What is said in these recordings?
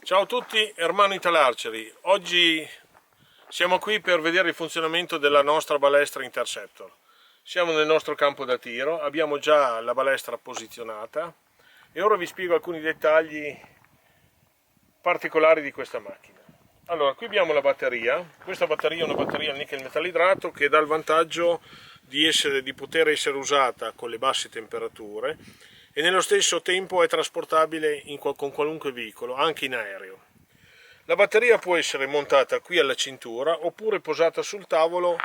Ciao a tutti, Ermanno Italarceri. Oggi siamo qui per vedere il funzionamento della nostra balestra Interceptor. Siamo nel nostro campo da tiro, abbiamo già la balestra posizionata e ora vi spiego alcuni dettagli particolari di questa macchina. Allora, qui abbiamo la batteria. Questa batteria è una batteria al nickel metallidrato che dà il vantaggio di poter essere usata con le basse temperature e nello stesso tempo è trasportabile con qualunque veicolo, anche in aereo. La batteria può essere montata qui alla cintura oppure posata sul tavolo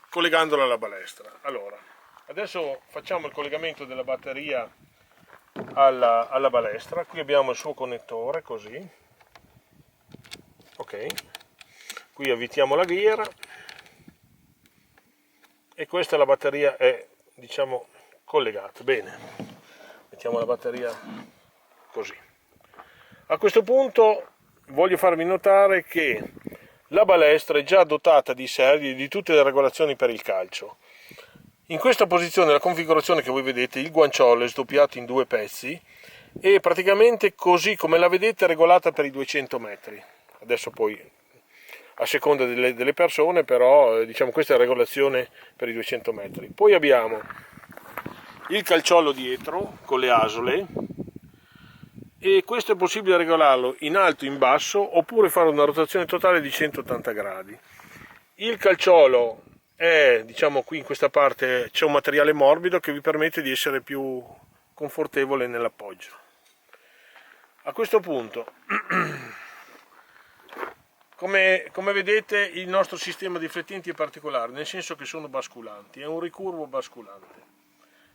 collegandola alla balestra. Allora, adesso facciamo il collegamento della batteria alla balestra. Qui abbiamo il suo connettore, così. Ok, qui avvitiamo la ghiera e questa la batteria è, diciamo, collegata. Bene. Mettiamo la batteria così. A questo punto voglio farvi notare che la balestra è già dotata di serie di tutte le regolazioni per il calcio. In questa posizione la configurazione che voi vedete, il guanciolo è sdoppiato in due pezzi e praticamente così come la vedete è regolata per i 200 metri. Adesso poi a seconda delle persone, però diciamo questa è la regolazione per i 200 metri. Poi abbiamo il calciolo dietro con le asole e questo è possibile regolarlo in alto, in basso oppure fare una rotazione totale di 180 gradi. Il calciolo è, diciamo, qui in questa parte c'è un materiale morbido che vi permette di essere più confortevole nell'appoggio. A questo punto come vedete il nostro sistema di flettenti è particolare, nel senso che sono basculanti, è un ricurvo basculante.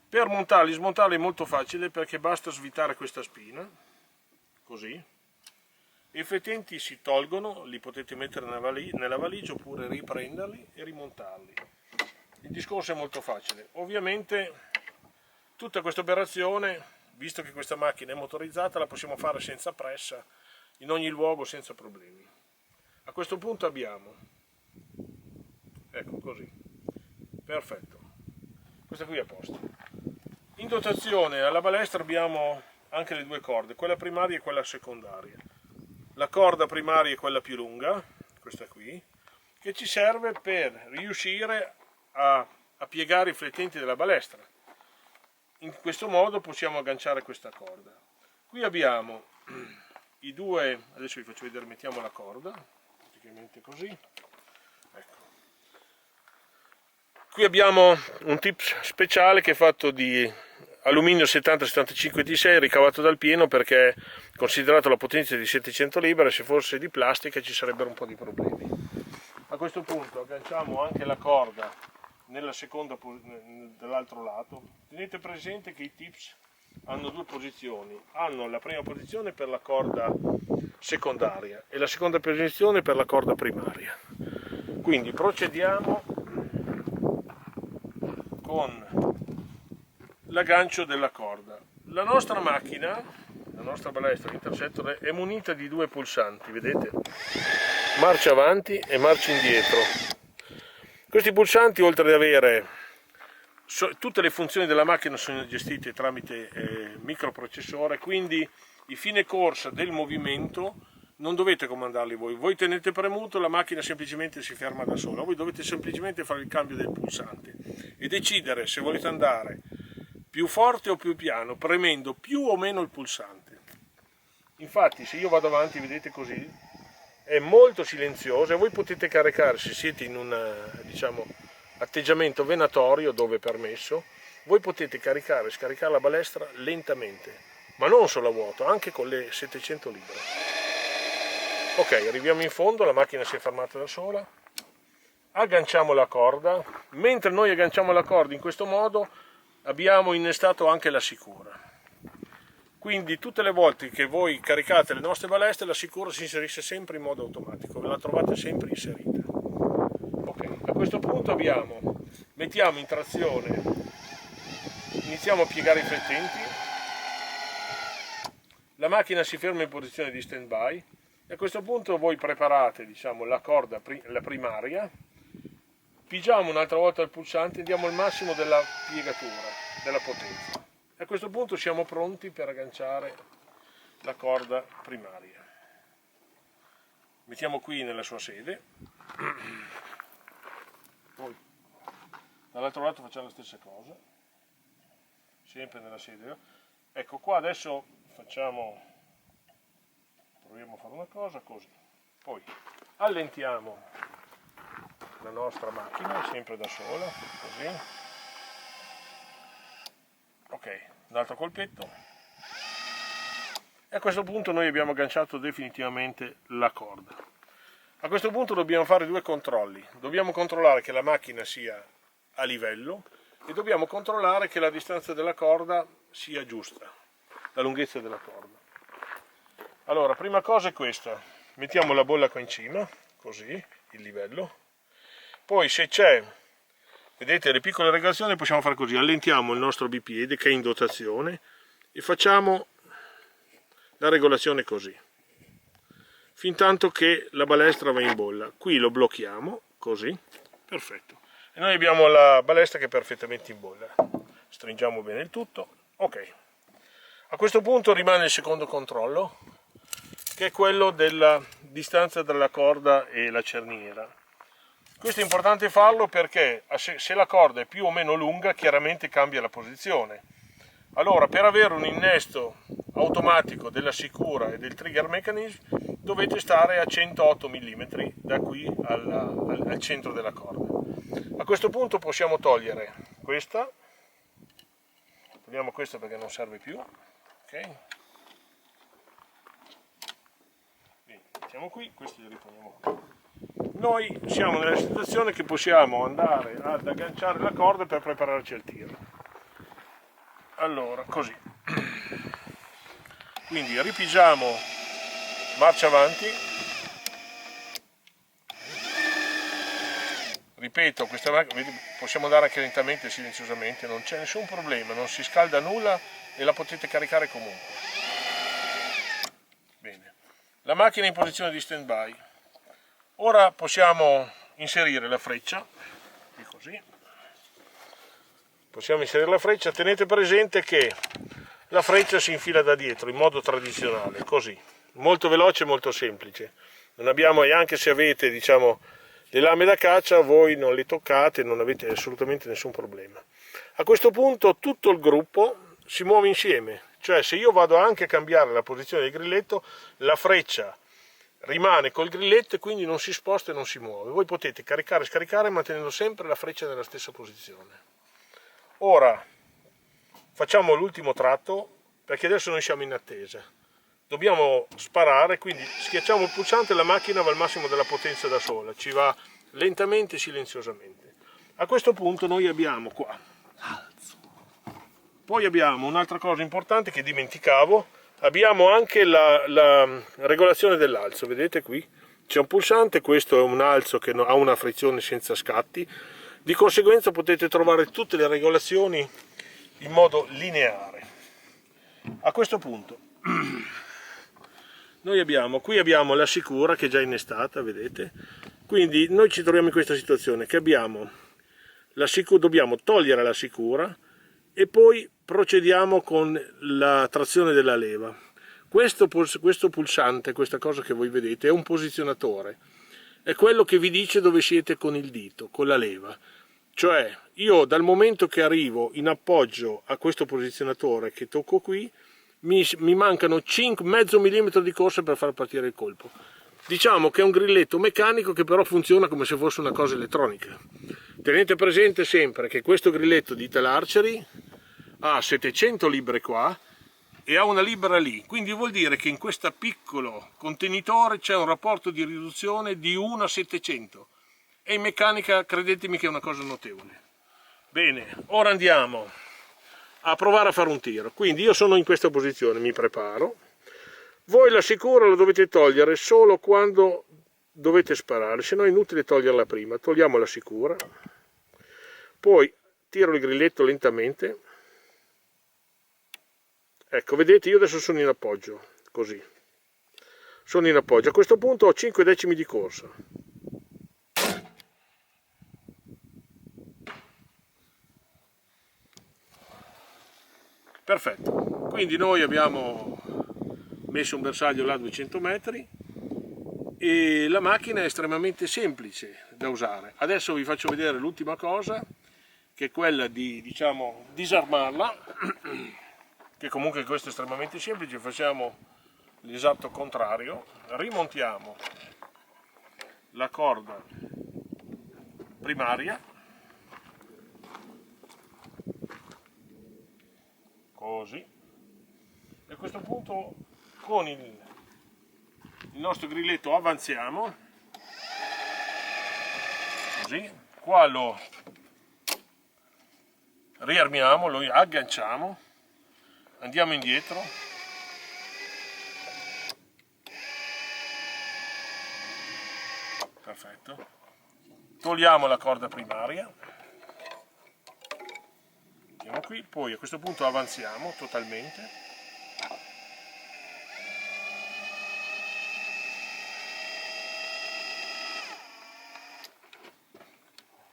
Per montarli e smontarli è molto facile perché basta svitare questa spina, così. I flettenti si tolgono, li potete mettere nella valigia oppure riprenderli e rimontarli. Il discorso è molto facile. Ovviamente tutta questa operazione, visto che questa macchina è motorizzata, la possiamo fare senza pressa, in ogni luogo senza problemi. A questo punto abbiamo, ecco così, perfetto, questa qui è a posto. In dotazione alla balestra abbiamo anche le due corde, quella primaria e quella secondaria. La corda primaria è quella più lunga, questa qui, che ci serve per riuscire a piegare i flettenti della balestra. In questo modo possiamo agganciare questa corda. Qui abbiamo i due, adesso vi faccio vedere, mettiamo la corda, praticamente così. Ecco. Qui abbiamo un tip speciale che è fatto di alluminio 70-75 T6 ricavato dal pieno perché considerato la potenza di 700 libbre, se fosse di plastica ci sarebbero un po' di problemi. A questo punto agganciamo anche la corda nella seconda dall'altro lato. Tenete presente che i tips hanno due posizioni, hanno la prima posizione per la corda secondaria e la seconda posizione per la corda primaria. Quindi procediamo con l'aggancio della corda. La nostra macchina, la nostra balestra Interceptor è munita di due pulsanti, vedete? Marcia avanti e marcia indietro. Questi pulsanti, oltre ad avere tutte le funzioni della macchina, sono gestite tramite microprocessore, quindi i fine corsa del movimento non dovete comandarli voi tenete premuto, la macchina semplicemente si ferma da sola, voi dovete semplicemente fare il cambio del pulsante e decidere se volete andare più forte o più piano, premendo più o meno il pulsante. Infatti se io vado avanti, vedete così, è molto silenziosa e voi potete caricare, se siete in un, diciamo, atteggiamento venatorio dove è permesso, voi potete caricare e scaricare la balestra lentamente, ma non solo a vuoto, anche con le 700 libbre. Ok, arriviamo in fondo, la macchina si è fermata da sola, agganciamo la corda, mentre noi agganciamo la corda in questo modo abbiamo innestato anche la sicura. Quindi tutte le volte che voi caricate le nostre balestre la sicura si inserisce sempre in modo automatico, ve la trovate sempre inserita. Ok, a questo punto mettiamo in trazione, iniziamo a piegare i flettenti, la macchina si ferma in posizione di stand by e a questo punto voi preparate, diciamo, la corda la primaria, pigiamo un'altra volta il pulsante e diamo il massimo della piegatura, della potenza. A questo punto siamo pronti per agganciare la corda primaria. mettiamo qui nella sua sede, poi dall'altro lato facciamo la stessa cosa, sempre nella sede. Ecco qua adesso proviamo a fare una cosa così, poi allentiamo la nostra macchina sempre da sola, così, ok, un altro colpetto, e a questo punto noi abbiamo agganciato definitivamente la corda. A questo punto dobbiamo fare due controlli, dobbiamo controllare che la macchina sia a livello e dobbiamo controllare che la distanza della corda sia giusta, la lunghezza della corda. Allora, prima cosa è questa, mettiamo la bolla qua in cima, così, il livello, poi se c'è, vedete le piccole regolazioni possiamo fare così, allentiamo il nostro bipiede che è in dotazione e facciamo la regolazione così, fin tanto che la balestra va in bolla. Qui lo blocchiamo, così, perfetto. E noi abbiamo la balestra che è perfettamente in bolla. Stringiamo bene il tutto, ok. A questo punto rimane il secondo controllo, che è quello della distanza tra la corda e la cerniera. Questo è importante farlo perché se la corda è più o meno lunga, chiaramente cambia la posizione. Allora, per avere un innesto automatico della sicura e del trigger mechanism, dovete stare a 108 mm da qui al centro della corda. A questo punto possiamo togliere questa, togliamo questa perché non serve più, ok? Bene, mettiamo qui, questi li riponiamo qui. Noi siamo nella situazione che possiamo andare ad agganciare la corda per prepararci al tiro. Allora, così. Quindi ripigiamo, marcia avanti. Ripeto, questa macchina possiamo andare anche lentamente e silenziosamente, non c'è nessun problema, non si scalda nulla e la potete caricare comunque. Bene, la macchina è in posizione di stand by. Ora possiamo inserire la freccia, qui così. Possiamo inserire la freccia, tenete presente che la freccia si infila da dietro in modo tradizionale, così, molto veloce e molto semplice. Non abbiamo, e anche se avete, diciamo, le lame da caccia, voi non le toccate, non avete assolutamente nessun problema. A questo punto tutto il gruppo si muove insieme, cioè se io vado anche a cambiare la posizione del grilletto, la freccia rimane col grilletto e quindi non si sposta e non si muove. Voi potete caricare e scaricare mantenendo sempre la freccia nella stessa posizione. Ora facciamo l'ultimo tratto perché adesso noi siamo in attesa. Dobbiamo sparare, quindi schiacciamo il pulsante e la macchina va al massimo della potenza da sola, ci va lentamente e silenziosamente. A questo punto noi abbiamo qua, poi abbiamo un'altra cosa importante che dimenticavo, abbiamo anche la regolazione dell'alzo, vedete qui? C'è un pulsante, questo è un alzo che ha una frizione senza scatti, di conseguenza potete trovare tutte le regolazioni in modo lineare. A questo punto noi qui abbiamo la sicura che è già innestata, vedete? Quindi noi ci troviamo in questa situazione che abbiamo dobbiamo togliere la sicura e poi procediamo con la trazione della leva. Questo pulsante, questa cosa che voi vedete, è un posizionatore, è quello che vi dice dove siete con il dito, con la leva. Cioè io dal momento che arrivo in appoggio a questo posizionatore che tocco qui, mi mancano mezzo millimetro di corsa per far partire il colpo. Diciamo che è un grilletto meccanico che però funziona come se fosse una cosa elettronica. Tenete presente sempre che questo grilletto di Ital Archery ha 700 libbre qua e ha una libera lì, quindi vuol dire che in questo piccolo contenitore c'è un rapporto di riduzione di 1 a 700 e in meccanica credetemi che è una cosa notevole. Bene, ora andiamo a provare a fare un tiro. Quindi io sono in questa posizione, mi preparo. Voi la sicura la dovete togliere solo quando dovete sparare, se no è inutile toglierla prima. Togliamo la sicura, poi tiro il grilletto lentamente. Ecco, vedete, io adesso sono in appoggio, così. Sono in appoggio. A questo punto ho 5 decimi di corsa. Perfetto, quindi noi abbiamo messo un bersaglio là a 200 metri, e la macchina è estremamente semplice da usare. Adesso vi faccio vedere l'ultima cosa, che è quella di, diciamo, disarmarla, che comunque questo è estremamente semplice. Facciamo l'esatto contrario, rimontiamo la corda primaria, così, e a questo punto con il nostro grilletto avanziamo, così, qua lo riarmiamo, lo agganciamo, andiamo indietro, perfetto, togliamo la corda primaria, mettiamo qui, poi a questo punto avanziamo totalmente,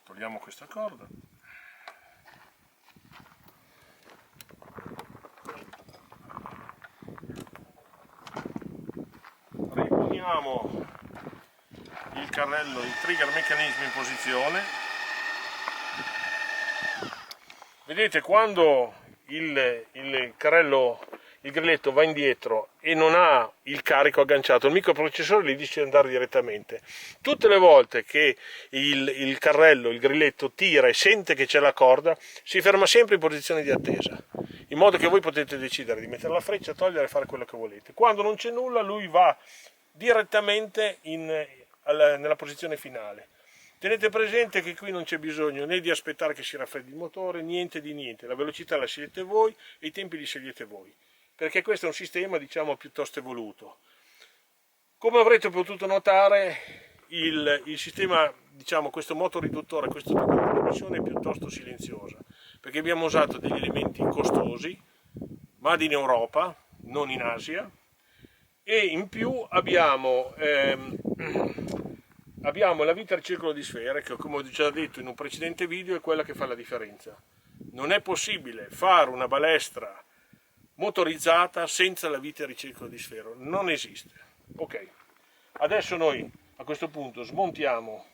togliamo questa corda, riponiamo il carrello, il trigger meccanismo in posizione. Vedete, quando il carrello, il grilletto va indietro e non ha il carico agganciato, il microprocessore gli dice di andare direttamente. Tutte le volte che il carrello, il grilletto tira e sente che c'è la corda, si ferma sempre in posizione di attesa, in modo che voi potete decidere di mettere la freccia, togliere e fare quello che volete. Quando non c'è nulla, lui va direttamente nella posizione finale. Tenete presente che qui non c'è bisogno né di aspettare che si raffreddi il motore, niente di niente, la velocità la scegliete voi e i tempi li scegliete voi, perché questo è un sistema, diciamo, piuttosto evoluto. Come avrete potuto notare, il sistema, diciamo, questo motoriduttore, questo tipo di trasmissione è piuttosto silenziosa, perché abbiamo usato degli elementi costosi, made in Europa, non in Asia, e in più abbiamo la vita al circolo di sfere, che come ho già detto in un precedente video è quella che fa la differenza. Non è possibile fare una balestra motorizzata senza la vita al ricircolo di sfera, non esiste. Ok, adesso noi a questo punto smontiamo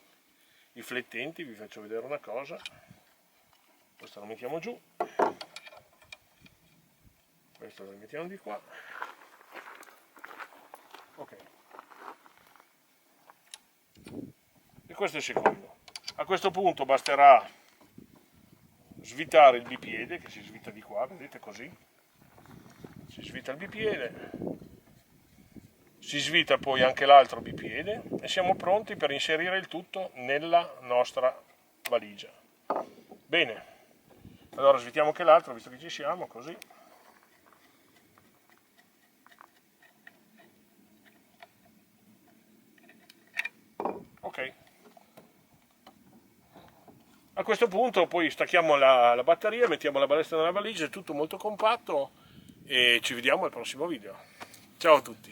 i flettenti, vi faccio vedere una cosa, questo lo mettiamo giù, questo lo mettiamo di qua, ok. E questo è il secondo. A questo punto basterà svitare il bipiede, che si svita di qua, vedete, così. Si svita il bipiede, si svita poi anche l'altro bipiede e siamo pronti per inserire il tutto nella nostra valigia. Bene, allora svitiamo anche l'altro, visto che ci siamo, così. Ok. A questo punto poi stacchiamo la batteria, mettiamo la balestra nella valigia, è tutto molto compatto e ci vediamo al prossimo video. Ciao a tutti!